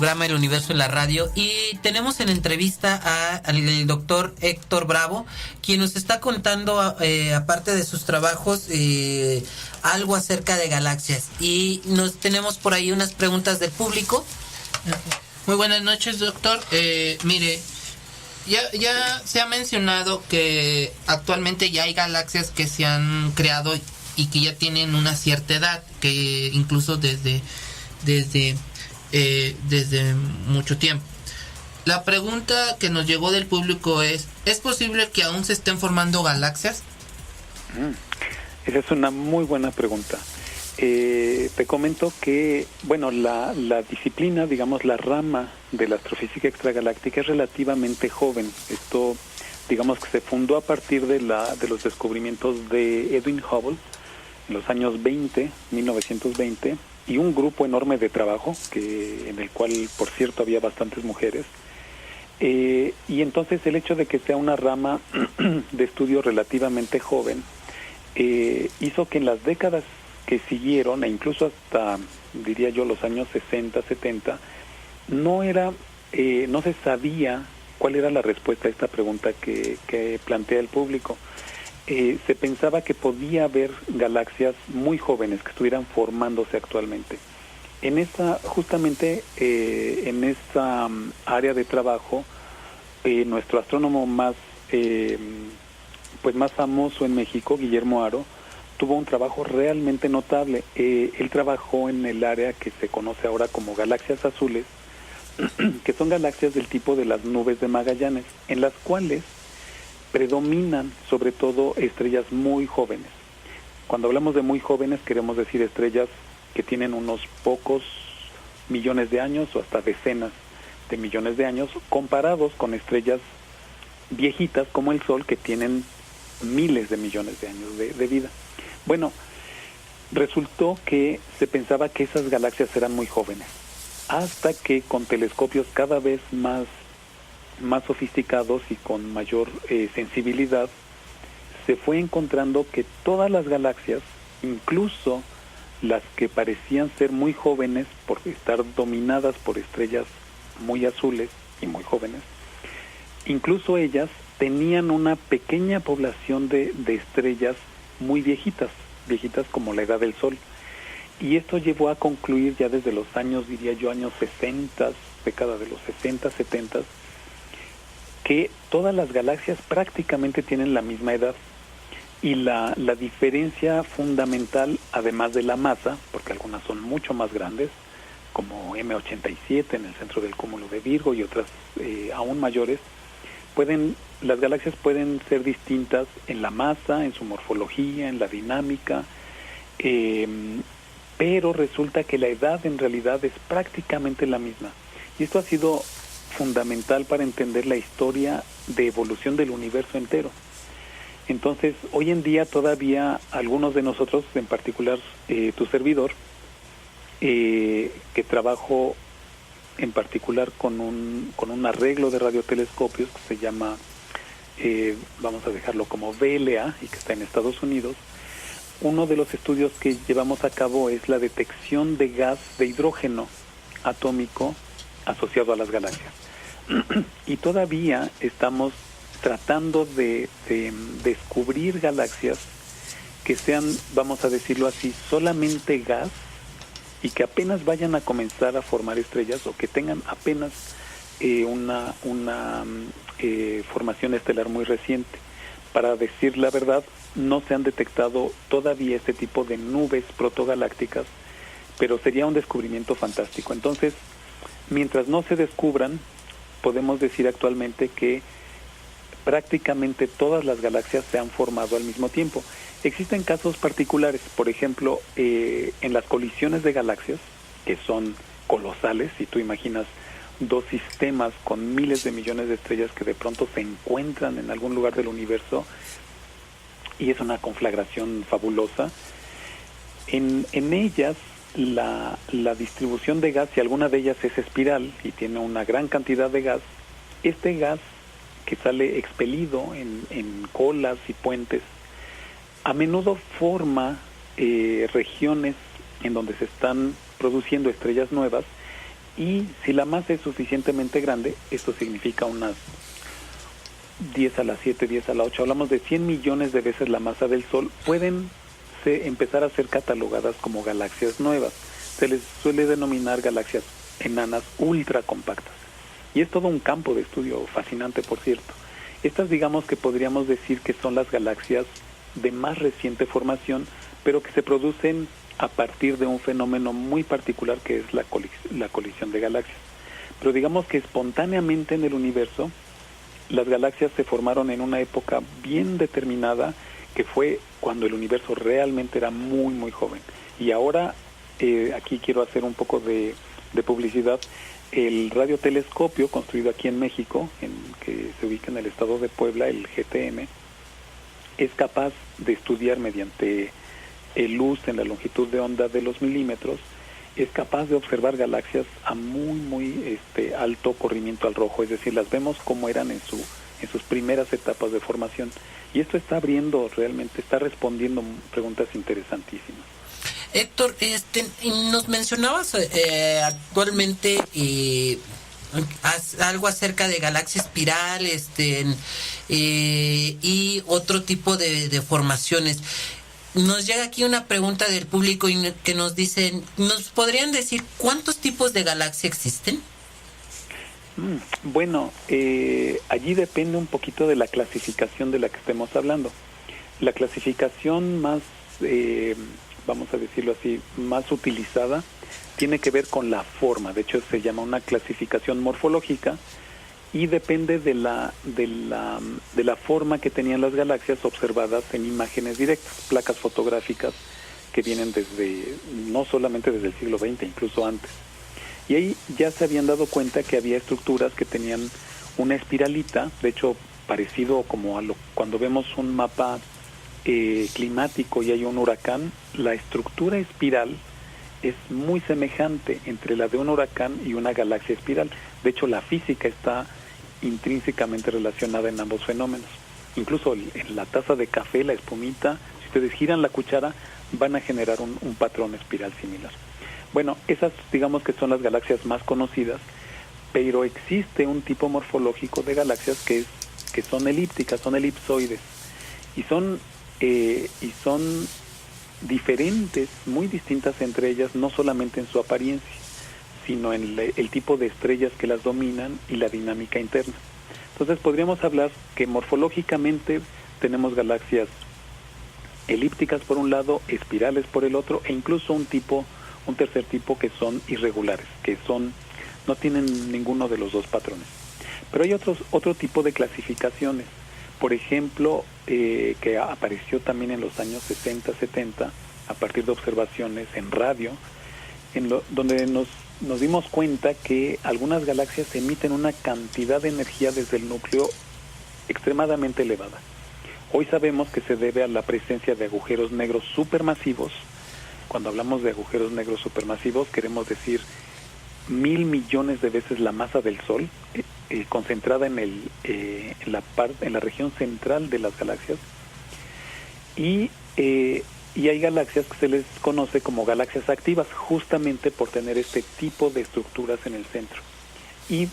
programa El Universo en la Radio, y tenemos en entrevista al doctor Héctor Bravo, quien nos está contando, aparte de sus trabajos, algo acerca de galaxias. Y nos tenemos por ahí unas preguntas del público. Muy buenas noches, doctor. Mire, ya se ha mencionado que actualmente ya hay galaxias que se han creado y que ya tienen una cierta edad, que incluso desde mucho tiempo. La pregunta que nos llegó del público ¿es posible que aún se estén formando galaxias? Esa es una muy buena pregunta. Te comento que, bueno, la disciplina, digamos, la rama de la astrofísica extragaláctica es relativamente joven. Esto, digamos, que se fundó a partir de los descubrimientos de Edwin Hubble en los años 1920, y un grupo enorme de trabajo, en el cual, por cierto, había bastantes mujeres. Y entonces el hecho de que sea una rama de estudio relativamente joven hizo que en las décadas que siguieron, e incluso hasta, diría yo, los años 60, 70, no se sabía cuál era la respuesta a esta pregunta que plantea el público. Se pensaba que podía haber galaxias muy jóvenes que estuvieran formándose actualmente. Justamente en esta área de trabajo, nuestro astrónomo más famoso en México, Guillermo Haro, tuvo un trabajo realmente notable. Él trabajó en el área que se conoce ahora como galaxias azules, que son galaxias del tipo de las nubes de Magallanes, en las cuales predominan sobre todo estrellas muy jóvenes. Cuando hablamos de muy jóvenes queremos decir estrellas que tienen unos pocos millones de años o hasta decenas de millones de años, comparados con estrellas viejitas como el Sol, que tienen miles de millones de años de vida. Bueno, resultó que se pensaba que esas galaxias eran muy jóvenes, hasta que con telescopios cada vez más sofisticados y con mayor sensibilidad, se fue encontrando que todas las galaxias, incluso las que parecían ser muy jóvenes por estar dominadas por estrellas muy azules y muy jóvenes, incluso ellas tenían una pequeña población de estrellas muy viejitas como la edad del Sol. Y esto llevó a concluir ya desde los años, diría yo, años 60, década de los 60, 70, que todas las galaxias prácticamente tienen la misma edad. Y la diferencia fundamental, además de la masa, porque algunas son mucho más grandes, como M87 en el centro del cúmulo de Virgo y otras aún mayores, las galaxias pueden ser distintas en la masa, en su morfología, en la dinámica, pero resulta que la edad en realidad es prácticamente la misma. Y esto ha sido fundamental para entender la historia de evolución del universo entero. Entonces, hoy en día todavía algunos de nosotros, en particular tu servidor, que trabajo en particular con un arreglo de radiotelescopios que se llama, vamos a dejarlo como VLA, y que está en Estados Unidos. Uno de los estudios que llevamos a cabo es la detección de gas de hidrógeno atómico asociado a las galaxias. Y todavía estamos tratando de descubrir galaxias que sean, vamos a decirlo así, solamente gas, y que apenas vayan a comenzar a formar estrellas, o que tengan apenas una formación estelar muy reciente. Para decir la verdad, no se han detectado todavía este tipo de nubes protogalácticas, pero sería un descubrimiento fantástico. Entonces, mientras no se descubran, podemos decir actualmente que prácticamente todas las galaxias se han formado al mismo tiempo. Existen casos particulares, por ejemplo, en las colisiones de galaxias, que son colosales. Si tú imaginas dos sistemas con miles de millones de estrellas que de pronto se encuentran en algún lugar del universo, y es una conflagración fabulosa, en ellas la distribución de gas, si alguna de ellas es espiral y tiene una gran cantidad de gas, este gas que sale expelido en colas y puentes, a menudo forma regiones en donde se están produciendo estrellas nuevas, Y si la masa es suficientemente grande, esto significa unas 10 a la 7, 10 a la 8, hablamos de 100 millones de veces la masa del Sol, pueden empezar a ser catalogadas como galaxias nuevas. Se les suele denominar galaxias enanas ultra compactas. Y es todo un campo de estudio fascinante, por cierto. Estas, digamos que podríamos decir que son las galaxias de más reciente formación, pero que se producen a partir de un fenómeno muy particular que es la colisión de galaxias. Pero digamos que espontáneamente en el universo, las galaxias se formaron en una época bien determinada, que fue cuando el universo realmente era muy, muy joven. Y ahora, aquí quiero hacer un poco de publicidad. El radiotelescopio construido aquí en México, que se ubica en el estado de Puebla, el GTM, es capaz de estudiar mediante luz en la longitud de onda de los milímetros, es capaz de observar galaxias a muy, muy alto corrimiento al rojo, es decir, las vemos como eran en sus primeras etapas de formación. Y esto está abriendo realmente, está respondiendo preguntas interesantísimas. Héctor, nos mencionabas actualmente algo acerca de galaxia espiral, y otro tipo de formaciones. Nos llega aquí una pregunta del público que nos dicen, ¿nos podrían decir cuántos tipos de galaxia existen? Bueno, allí depende un poquito de la clasificación de la que estemos hablando. La clasificación más, vamos a decirlo así, más utilizada tiene que ver con la forma. De hecho, se llama una clasificación morfológica y depende de la forma que tenían las galaxias observadas en imágenes directas, placas fotográficas que vienen no solamente desde el siglo XX, incluso antes. Y ahí ya se habían dado cuenta que había estructuras que tenían una espiralita, de hecho parecido como cuando vemos un mapa climático y hay un huracán, la estructura espiral es muy semejante entre la de un huracán y una galaxia espiral. De hecho, la física está intrínsecamente relacionada en ambos fenómenos. Incluso en la taza de café, la espumita, si ustedes giran la cuchara, van a generar un patrón espiral similar. Bueno, esas digamos que son las galaxias más conocidas, pero existe un tipo morfológico de galaxias que son elípticas, son elipsoides, y son diferentes, muy distintas entre ellas, no solamente en su apariencia, sino en el tipo de estrellas que las dominan y la dinámica interna. Entonces podríamos hablar que morfológicamente tenemos galaxias elípticas por un lado, espirales por el otro, e incluso un tercer tipo que son irregulares, no tienen ninguno de los dos patrones. Pero hay otro tipo de clasificaciones, por ejemplo, que apareció también en los años 60, 70, a partir de observaciones en radio, donde nos dimos cuenta que algunas galaxias emiten una cantidad de energía desde el núcleo extremadamente elevada. Hoy sabemos que se debe a la presencia de agujeros negros supermasivos. Cuando hablamos de agujeros negros supermasivos, queremos decir 1,000 millones de veces la masa del Sol, concentrada en la región central de las galaxias. Y hay galaxias que se les conoce como galaxias activas, justamente por tener este tipo de estructuras en el centro. Y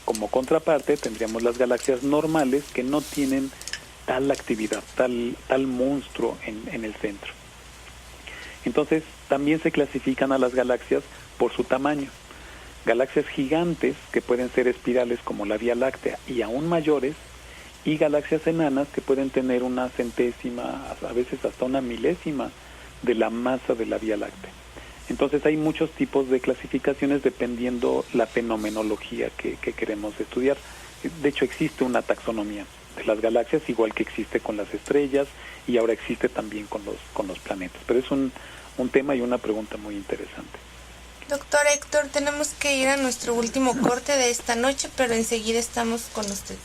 como contraparte tendríamos las galaxias normales que no tienen tal actividad, tal monstruo en el centro. Entonces también se clasifican a las galaxias por su tamaño. Galaxias gigantes que pueden ser espirales como la Vía Láctea y aún mayores, y galaxias enanas que pueden tener una centésima, a veces hasta una milésima de la masa de la Vía Láctea. Entonces hay muchos tipos de clasificaciones dependiendo la fenomenología que queremos estudiar. De hecho existe una taxonomía de las galaxias, igual que existe con las estrellas y ahora existe también con los planetas. Pero es un tema y una pregunta muy interesante. Doctor Héctor, tenemos que ir a nuestro último corte de esta noche, pero enseguida estamos con usted.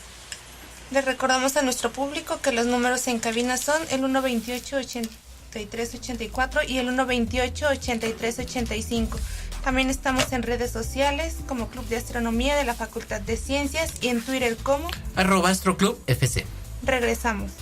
Les recordamos a nuestro público que los números en cabina son el 128-8384 y el 128-8385. También estamos en redes sociales como Club de Astronomía de la Facultad de Ciencias y en Twitter como @astroclubfc. Regresamos.